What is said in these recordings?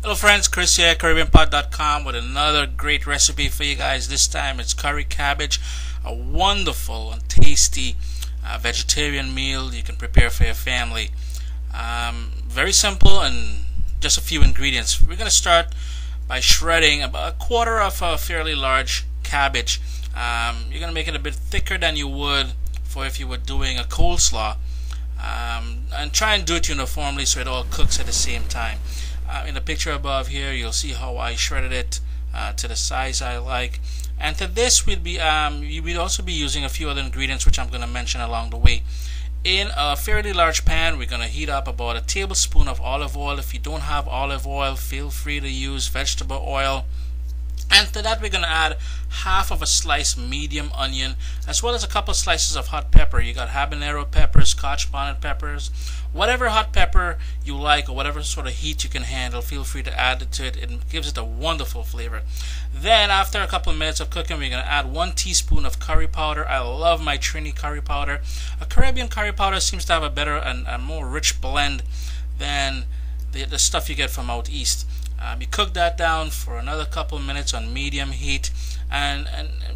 Hello friends, Chris here, CaribbeanPot.com with another great recipe for you guys. This time it's curry cabbage, a wonderful and tasty vegetarian meal you can prepare for your family. Very simple and just a few ingredients. We're going to start by shredding about a quarter of a fairly large cabbage. You're going to make it a bit thicker than you would for if you were doing a coleslaw. And try and do it uniformly so it all cooks at the same time. In the picture above here, you'll see how I shredded it to the size I like. And to this, we'd also be using a few other ingredients which I'm going to mention along the way. In a fairly large pan, we're going to heat up about a tablespoon of olive oil. If you don't have olive oil, feel free to use vegetable oil. And to that, we're going to add half of a sliced medium onion, as well as a couple slices of hot pepper. You got habanero peppers, Scotch bonnet peppers, whatever hot pepper you like or whatever sort of heat you can handle. Feel free to add it to it. It gives it a wonderful flavor. Then, after a couple of minutes of cooking, we're going to add 1 teaspoon of curry powder. I love my Trini curry powder. A Caribbean curry powder seems to have a better and a more rich blend than the stuff you get from out east. You cook that down for another couple of minutes on medium heat, and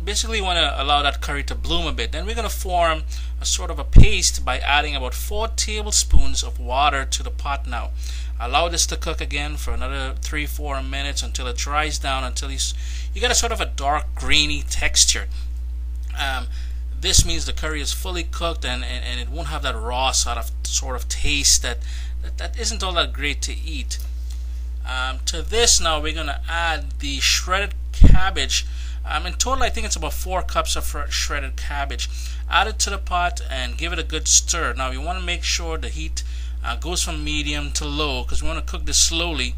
basically want to allow that curry to bloom a bit. Then we're going to form a sort of a paste by adding about 4 tablespoons of water to the pot now. Allow this to cook again for another 3-4 minutes until it dries down, until you get a sort of a dark grainy texture. This means the curry is fully cooked and it won't have that raw sort of taste that isn't all that great to eat. To this now we're going to add the shredded cabbage. In total I think it's about 4 cups of shredded cabbage. Add it to the pot and give it a good stir. Now you want to make sure the heat goes from medium to low, because we want to cook this slowly.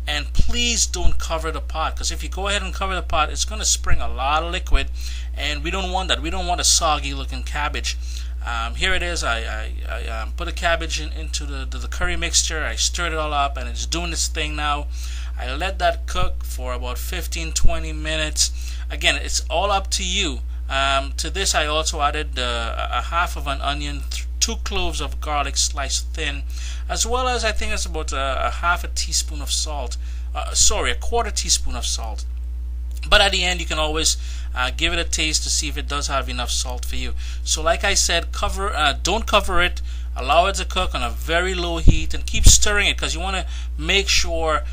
And please don't cover the pot, because if you go ahead and cover the pot, it's going to spring a lot of liquid, and we don't want that. We don't want a soggy looking cabbage. Here it is. I put the cabbage into the curry mixture. I stirred it all up and it's doing its thing now. I let that cook for about 15-20 minutes. Again, it's all up to you. To this I also added a half of an onion, 2 cloves of garlic sliced thin, as well as I think it's about a half a teaspoon of salt. Sorry, a quarter teaspoon of salt. But at the end you can always give it a taste to see if it does have enough salt for you. So like I said, don't cover it. Allow it to cook on a very low heat and keep stirring it, because you want to make sure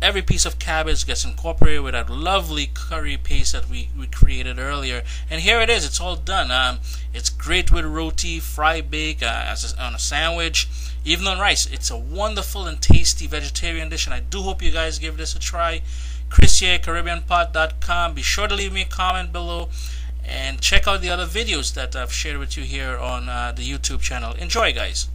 every piece of cabbage gets incorporated with that lovely curry paste that we created earlier. And here it is. It's all done. It's great with roti, fry, bake, on a sandwich, even on rice. It's a wonderful and tasty vegetarian dish, and I do hope you guys give this a try. Chris here, CaribbeanPot.com. Be sure to leave me a comment below and check out the other videos that I've shared with you here on the YouTube channel. Enjoy, guys.